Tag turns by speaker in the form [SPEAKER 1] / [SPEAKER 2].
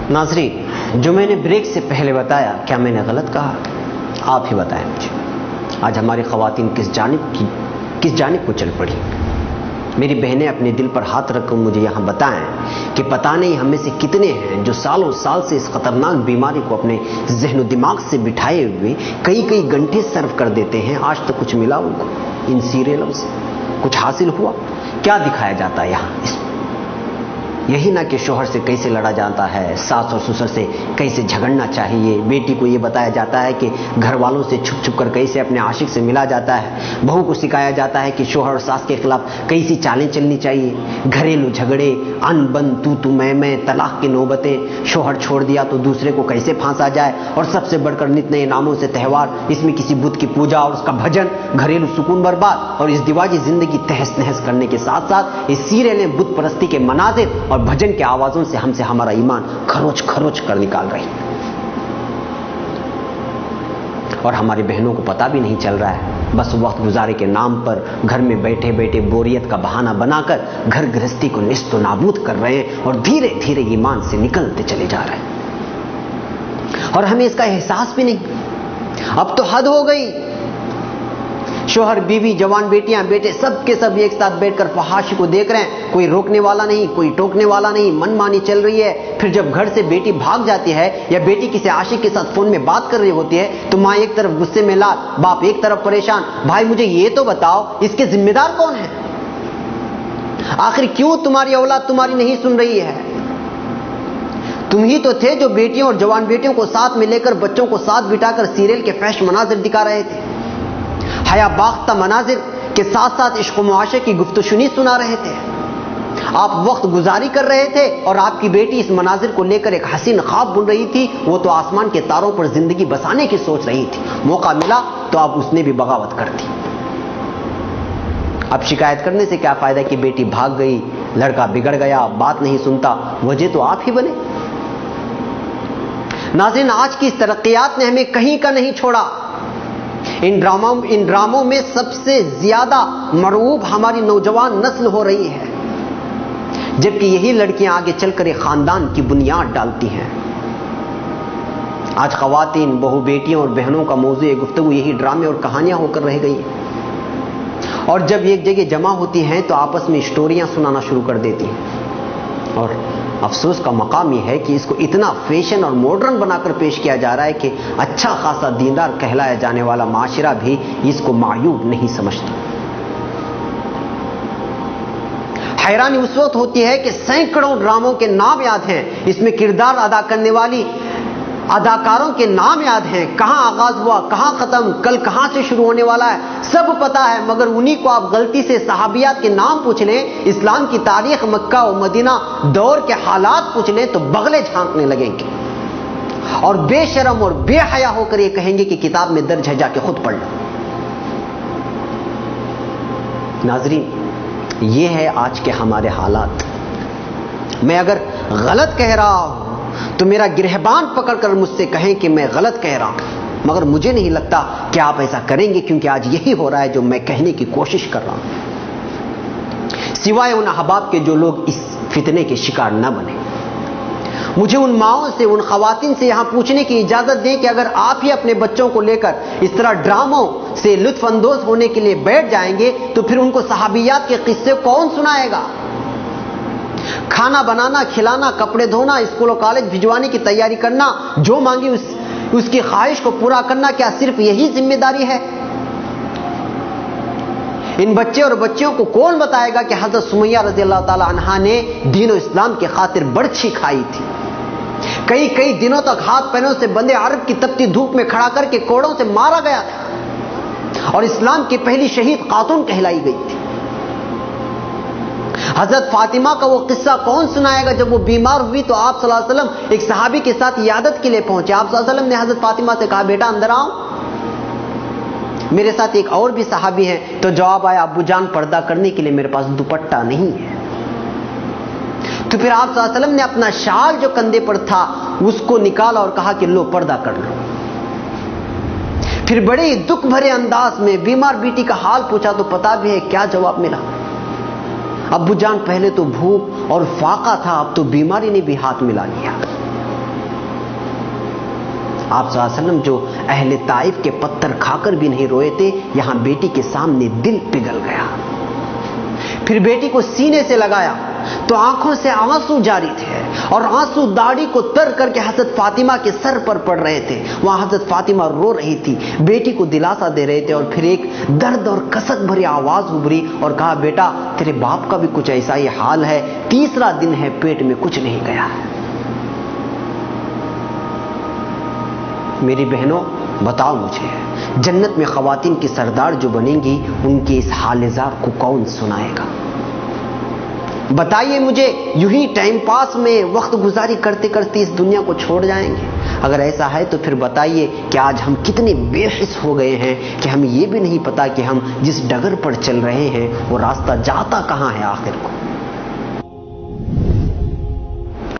[SPEAKER 1] नाज़रीन, जो मैंने ब्रेक से पहले बताया, क्या मैंने गलत कहा? आप ही बताएं मुझे। आज हमारी ख़वातीन किस जानिब को चल पड़ी? मेरी बहनें अपने दिल पर हाथ रखकर मुझे यहाँ बताएं कि पता नहीं हम में से कितने हैं जो सालों साल से इस खतरनाक बीमारी को अपने जहन दिमाग से बिठाए हुए कई घंटे सर्व कर देते हैं। आज तक कुछ मिला उनको इन सीरियलों से? कुछ हासिल हुआ? क्या दिखाया जाता है यहाँ इसमें? यही ना कि शोहर से कैसे लड़ा जाता है, सास और ससुर से कैसे झगड़ना चाहिए। बेटी को ये बताया जाता है कि घर वालों से छुप कर कैसे अपने आशिक से मिला जाता है। बहू को सिखाया जाता है कि शोहर और सास के खिलाफ कैसी चालें चलनी चाहिए। घरेलू झगड़े, अनबन, तू मैं, तलाक की नौबतें, शोहर छोड़ दिया तो दूसरे को कैसे फांसा जाए, और सबसे बढ़कर नित नए नामों से त्यौहार, इसमें किसी बुत की पूजा और उसका भजन, घरेलू सुकून बर्बाद और इस दिवाजी जिंदगी तहस नहस करने के साथ साथ इस सीरियलें बुत परस्ती के मनाजिर और भजन के आवाजों से हमसे हमारा ईमान खरोच कर निकाल रही। और हमारी बहनों को पता भी नहीं चल रहा है, बस वक्त गुजारे के नाम पर घर में बैठे बैठे बोरियत का बहाना बनाकर घर गृहस्थी को निस्तो नाबूद कर रहे हैं और धीरे धीरे ईमान से निकलते चले जा रहे हैं। और हमें इसका एहसास भी नहीं। अब तो हद हो गई। शोहर, बीवी, जवान बेटियां, बेटे सबके सब एक साथ बैठकर फहाशी को देख रहे हैं। कोई रोकने वाला नहीं, कोई टोकने वाला नहीं, मनमानी चल रही है। फिर जब घर से बेटी भाग जाती है या बेटी किसी आशिक के साथ फोन में बात कर रही होती है तो मां एक तरफ गुस्से में लाल, बाप एक तरफ परेशान। भाई मुझे ये तो बताओ, इसके जिम्मेदार कौन है? आखिर क्यों तुम्हारी औलाद तुम्हारी नहीं सुन रही है? तुम ही तो थे जो बेटियों और जवान बेटियों को साथ में लेकर, बच्चों को साथ बिठाकर सीरियल के फैश मनाजिर दिखा रहे थे, हया बाख्ता मनाजिर के साथ साथ इश्क मुआशरे की गुफ्तशुनी सुना रहे थे। आप वक्त गुजारी कर रहे थे और आपकी बेटी इस मनाजिर को लेकर एक हसीन ख्वाब बुन रही थी। वो तो आसमान के तारों पर जिंदगी बसाने की सोच रही थी। मौका मिला तो अब उसने भी बगावत कर दी। अब शिकायत करने से क्या फायदा कि बेटी भाग गई, लड़का बिगड़ गया, बात नहीं सुनता। वजह तो आप ही बने। नाज़रीन, आज की इस तरक्कियात ने हमें कहीं का नहीं छोड़ा। इन ड्रामों में सबसे ज्यादा मरऊब हमारी नौजवान नस्ल हो रही है, जबकि यही लड़कियां आगे चलकर एक खानदान की बुनियाद डालती हैं। आज खवातीन, बहू, बेटियों और बहनों का मौज़ू गुफ्तगू यही ड्रामे और कहानियां होकर रह गई हैं। और जब एक जगह जमा होती हैं तो आपस में स्टोरियां सुनाना शुरू कर देती हैं। और अफसोस का मकाम यह है कि इसको इतना फैशन और मॉडर्न बनाकर पेश किया जा रहा है कि अच्छा खासा दीनदार कहलाया जाने वाला माशरा भी इसको मायूब नहीं समझता। हैरानी उस वक्त होती है कि सैकड़ों ड्रामों के नाम याद हैं, इसमें किरदार अदा करने वाली अदाकारों के नाम याद हैं, कहां आगाज हुआ, कहां खत्म, कल कहां से शुरू होने वाला है, सब पता है। मगर उन्हीं को आप गलती से सहाबियात के नाम पूछ लें, इस्लाम की तारीख, मक्का और मदीना दौर के हालात पूछ लें तो बगले झांकने लगेंगे और बेशरम और बेहया होकर ये कहेंगे कि किताब में दर्ज है, जाके खुद पढ़ लो। नाजरीन, ये है आज के हमारे हालात। मैं अगर गलत कह रहा हूं तो मेरा गिरहबान पकड़कर मुझसे कहें कि मैं गलत कह रहा हूं, मगर मुझे नहीं लगता कि आप ऐसा करेंगे, क्योंकि आज यही हो रहा है जो मैं कहने की कोशिश कर रहा हूं। सिवाय उन अहबाब के जो लोग इस फितने के शिकार न बने, मुझे उन माओं से, उन खवातीन से यहां पूछने की इजाजत दें कि अगर आप ही अपने बच्चों को लेकर इस तरह ड्रामों से लुत्फ अंदोज होने के लिए बैठ जाएंगे तो फिर उनको सहाबियात के किस्से कौन सुनाएगा? खाना बनाना, खिलाना, कपड़े धोना, स्कूल और कॉलेज भिजवाने की तैयारी करना, जो मांगी उसकी ख्वाहिश को पूरा करना, क्या सिर्फ यही जिम्मेदारी है? इन बच्चे और बच्चियों को कौन बताएगा कि हजरत सुमैया रज़ी अल्लाह ताला अन्हा ने दीन और इस्लाम की खातिर बर्छी खाई थी, कई दिनों तक हाथ पैरों से बंधे अरब की तपती धूप में खड़ा करके कोड़ों से मारा गया था और इस्लाम की पहली शहीद खातून कहलाई गई थी। हजरत फातिमा का वो किस्सा कौन सुनाएगा? जब वो बीमार हुई तो आप सल्लल्लाहु अलैहि वसल्लम एक सहाबी के साथ इयादत के लिए पहुंचे। आप सल्लल्लाहु अलैहि वसल्लम ने हजरत फातिमा से कहा, बेटा अंदर आओ, मेरे साथ एक और भी सहाबी हैं। तो जवाब आया, अब्बू जान, पर्दा करने के लिए मेरे पास दुपट्टा नहीं है। तो फिर आप सल्लल्लाहु अलैहि वसल्लम ने अपना शाल जो कंधे पर था उसको निकाला और कहा कि लो, पर्दा कर लो। फिर बड़े दुख भरे अंदाज में बीमार बेटी का हाल पूछा तो पता भी है क्या जवाब मिला? अब्बू जान, पहले तो भूख और फाका था, अब तो बीमारी ने भी हाथ मिला लिया। आप सल्लल्लाहु अलैहि वसल्लम जो अहले ताइफ के पत्थर खाकर भी नहीं रोए थे, यहां बेटी के सामने दिल पिघल गया। फिर बेटी को सीने से लगाया तो आंखों से आंसू जारी थे और आंसू दाढ़ी को तर करके हजरत फातिमा के सर पर पड़ रहे थे। वहां हजरत फातिमा रो रही थी, बेटी को दिलासा दे रहे थे और फिर एक दर्द और कसक भरी आवाज उभरी और कहा, बेटा तेरे बाप का भी कुछ ऐसा ही हाल है, तीसरा दिन है, पेट में कुछ नहीं गया है। मेरी बहनों बताओ मुझे, जन्नत में खवातीन की सरदार जो बनेंगी, उनके इस हाल-ए-जार को कौन सुनाएगा? बताइए मुझे, यूं ही टाइम पास में वक्त गुजारी करते करते इस दुनिया को छोड़ जाएंगे? अगर ऐसा है तो फिर बताइए कि आज हम कितने बेहिस हो गए हैं कि हमें ये भी नहीं पता कि हम जिस डगर पर चल रहे हैं वो रास्ता जाता कहां है आखिर को।